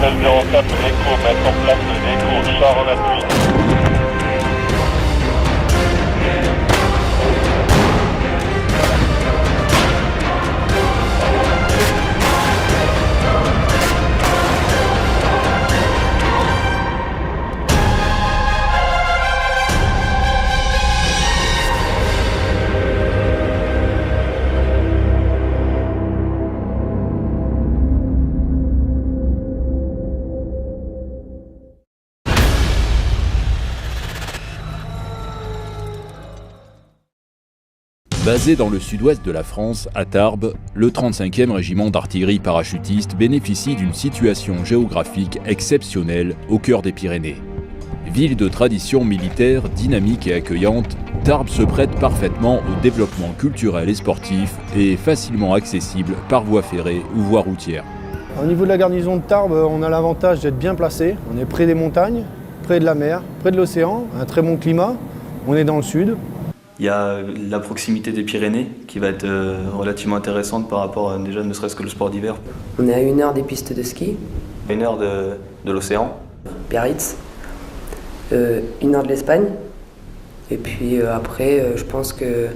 Hôtel 04, l'écho, mettre en place l'écho, char en appui. Basé dans le sud-ouest de la France, à Tarbes, le 35e régiment d'artillerie parachutiste bénéficie d'une situation géographique exceptionnelle au cœur des Pyrénées. Ville de tradition militaire dynamique et accueillante, Tarbes se prête parfaitement au développement culturel et sportif et est facilement accessible par voie ferrée ou voie routière. Au niveau de la garnison de Tarbes, on a l'avantage d'être bien placé. On est près des montagnes, près de la mer, près de l'océan, un très bon climat. On est dans le sud. Il y a la proximité des Pyrénées qui va être relativement intéressante par rapport à déjà ne serait-ce que le sport d'hiver. On est à 1 heure des pistes de ski. 1 heure de l'océan. Biarritz. 1 heure de l'Espagne. Et puis après, je pense que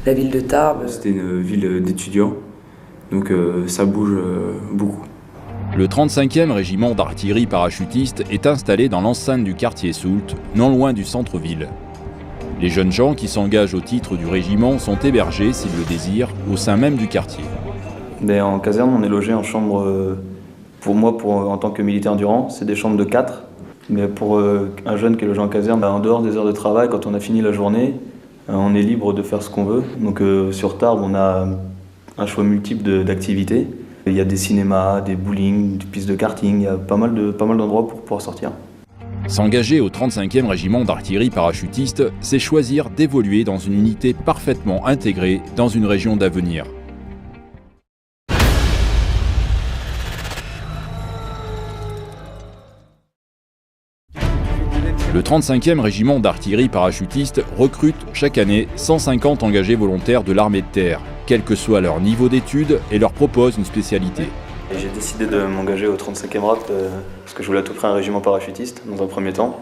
la ville de Tarbes... C'était une ville d'étudiants, donc ça bouge beaucoup. Le 35e régiment d'artillerie parachutiste est installé dans l'enceinte du quartier Soult, non loin du centre-ville. Les jeunes gens qui s'engagent au titre du régiment sont hébergés, s'ils le désirent, au sein même du quartier. En caserne, on est logé en chambre, pour moi, en tant que militaire du rang, c'est des chambres de 4. Mais pour un jeune qui est logé en caserne, en dehors des heures de travail, quand on a fini la journée, on est libre de faire ce qu'on veut. Donc sur Tarbes, on a un choix multiple d'activités. Il y a des cinémas, des bowling, des pistes de karting, il y a pas mal d'endroits pour pouvoir sortir. S'engager au 35e régiment d'artillerie parachutiste, c'est choisir d'évoluer dans une unité parfaitement intégrée dans une région d'avenir. Le 35e régiment d'artillerie parachutiste recrute chaque année 150 engagés volontaires de l'armée de terre, quel que soit leur niveau d'études, et leur propose une spécialité. J'ai décidé de m'engager au 35e RAP parce que je voulais à tout prix un régiment parachutiste dans un premier temps.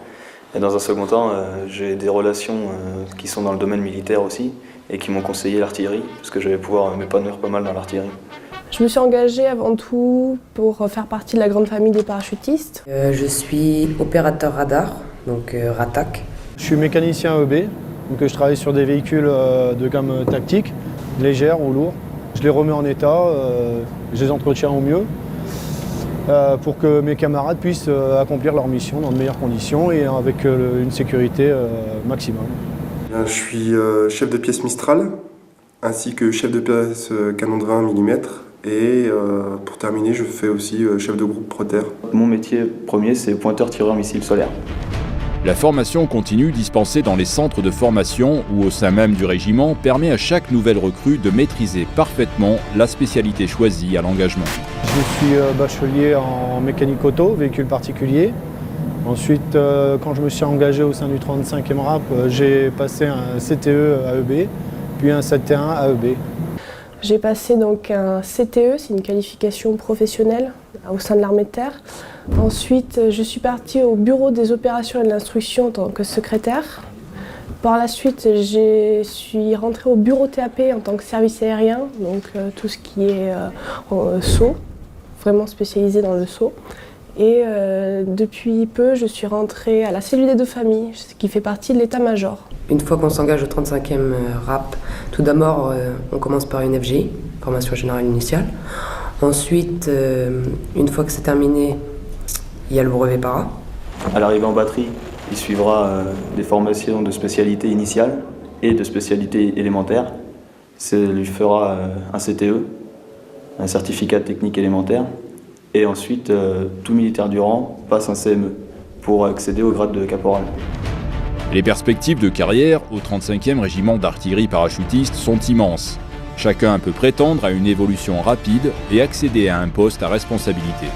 Et dans un second temps, j'ai des relations qui sont dans le domaine militaire aussi et qui m'ont conseillé l'artillerie parce que j'allais pouvoir m'épanouir pas mal dans l'artillerie. Je me suis engagée avant tout pour faire partie de la grande famille des parachutistes. Je suis opérateur radar, donc RATAC. Je suis mécanicien AEB, donc je travaille sur des véhicules de gamme tactique, légères ou lourds. Je les remets en état, je les entretiens au mieux pour que mes camarades puissent accomplir leur mission dans de meilleures conditions et avec une sécurité maximum. Je suis chef de pièce Mistral ainsi que chef de pièce canon de 20 mm et pour terminer je fais aussi chef de groupe Proter. Mon métier premier c'est pointeur-tireur missile solaire. La formation continue dispensée dans les centres de formation ou au sein même du régiment permet à chaque nouvelle recrue de maîtriser parfaitement la spécialité choisie à l'engagement. Je suis bachelier en mécanique auto, véhicule particulier. Ensuite, quand je me suis engagé au sein du 35e RAP, j'ai passé un CTE AEB, puis un 7T1 AEB. J'ai passé donc un CTE, c'est une qualification professionnelle au sein de l'armée de terre. Ensuite, je suis partie au bureau des opérations et de l'instruction en tant que secrétaire. Par la suite, je suis rentrée au bureau TAP en tant que service aérien, donc tout ce qui est saut, vraiment spécialisé dans le saut. Et depuis peu, je suis rentrée à la cellule des deux familles, ce qui fait partie de l'état-major. Une fois qu'on s'engage au 35e RAP, tout d'abord, on commence par une FG, formation générale initiale. Ensuite, une fois que c'est terminé, il y a le brevet para. À l'arrivée en batterie, il suivra des formations de spécialité initiale et de spécialité élémentaire. Ça lui fera un CTE, un certificat technique élémentaire. Et ensuite, tout militaire du rang passe un CME pour accéder au grade de caporal. Les perspectives de carrière au 35e régiment d'artillerie parachutiste sont immenses. Chacun peut prétendre à une évolution rapide et accéder à un poste à responsabilité.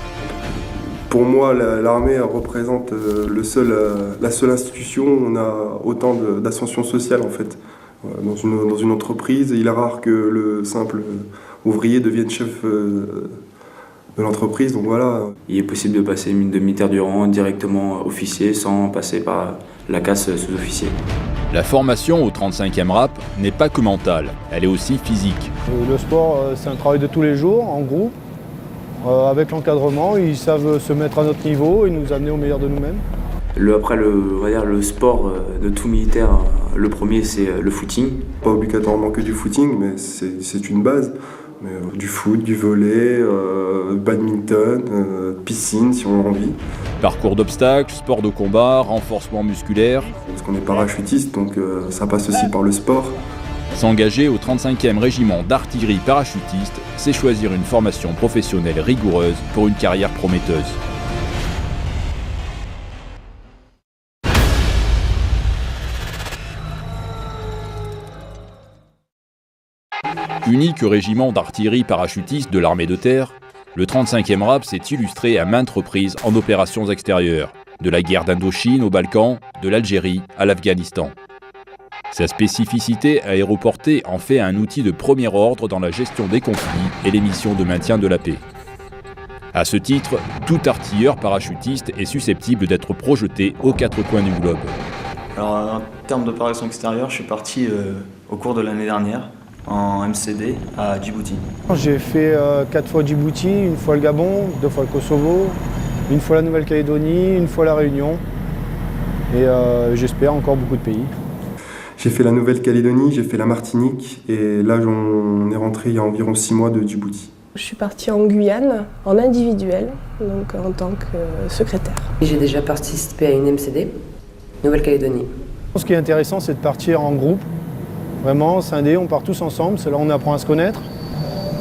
Pour moi, l'armée représente la seule institution où on a autant d'ascension sociale en fait. Dans une entreprise, il est rare que le simple ouvrier devienne chef l'entreprise. Donc voilà. Il est possible de passer de militaire du rang directement officier sans passer par la casse sous-officier. La formation au 35e RAP n'est pas que mentale, elle est aussi physique. Le sport, c'est un travail de tous les jours, en groupe. Avec l'encadrement, ils savent se mettre à notre niveau et nous amener au meilleur de nous-mêmes. Après, on va dire le sport de tout militaire, le premier c'est le footing. Pas obligatoirement que du footing, mais c'est une base. Mais, du foot, du volley, badminton, piscine si on a envie. Parcours d'obstacles, sport de combat, renforcement musculaire. Parce qu'on est parachutiste, donc ça passe aussi par le sport. S'engager au 35e régiment d'artillerie parachutiste, c'est choisir une formation professionnelle rigoureuse pour une carrière prometteuse. Unique régiment d'artillerie parachutiste de l'armée de terre, le 35e RAP s'est illustré à maintes reprises en opérations extérieures, de la guerre d'Indochine aux Balkans, de l'Algérie à l'Afghanistan. Sa spécificité aéroportée en fait un outil de premier ordre dans la gestion des conflits et les missions de maintien de la paix. À ce titre, tout artilleur parachutiste est susceptible d'être projeté aux quatre coins du globe. Alors en termes d'opération extérieure, je suis parti au cours de l'année dernière en MCD à Djibouti. J'ai fait 4 fois Djibouti, une fois le Gabon, 2 fois le Kosovo, une fois la Nouvelle-Calédonie, une fois la Réunion et j'espère encore beaucoup de pays. J'ai fait la Nouvelle-Calédonie, j'ai fait la Martinique et là on est rentré il y a environ 6 mois de Djibouti. Je suis partie en Guyane, en individuel, donc en tant que secrétaire. J'ai déjà participé à une MCD, Nouvelle-Calédonie. Ce qui est intéressant, c'est de partir en groupe. Vraiment, scindé, on part tous ensemble, c'est là où on apprend à se connaître.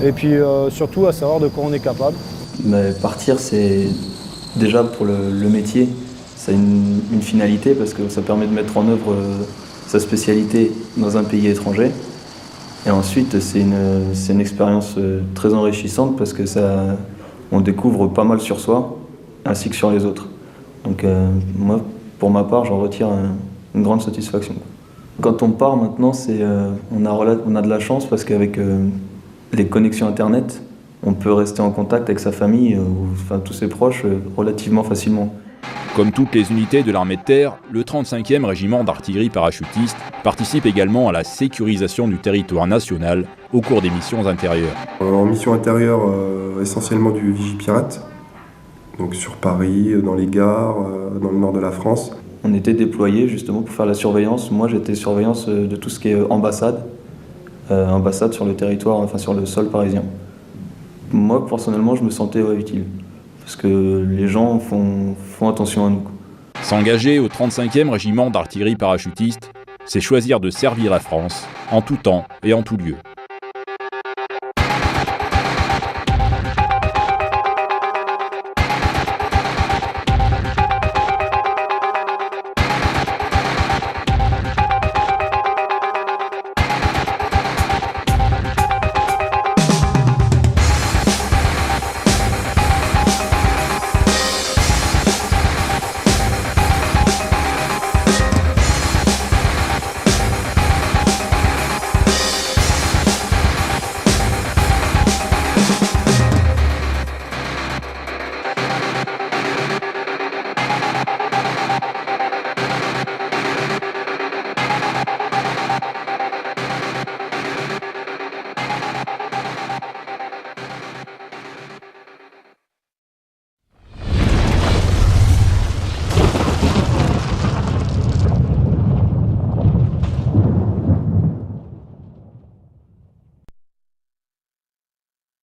Et puis surtout à savoir de quoi on est capable. Mais partir, c'est déjà pour le métier, ça a une finalité parce que ça permet de mettre en œuvre sa spécialité dans un pays étranger. Et ensuite, c'est une expérience très enrichissante parce que on découvre pas mal sur soi ainsi que sur les autres. Donc moi, pour ma part, j'en retire une grande satisfaction. Quand on part maintenant, on a de la chance parce qu'avec les connexions Internet, on peut rester en contact avec sa famille ou tous ses proches relativement facilement. Comme toutes les unités de l'armée de terre, le 35e régiment d'artillerie parachutiste participe également à la sécurisation du territoire national au cours des missions intérieures. En mission intérieure, essentiellement du Vigipirate, donc sur Paris, dans les gares, dans le nord de la France. On était déployés justement pour faire la surveillance. Moi, j'étais surveillance de tout ce qui est ambassade sur le territoire, enfin sur le sol parisien. Moi, personnellement, je me sentais utile. Parce que les gens font attention à nous. S'engager au 35e régiment d'artillerie parachutiste, c'est choisir de servir la France en tout temps et en tout lieu.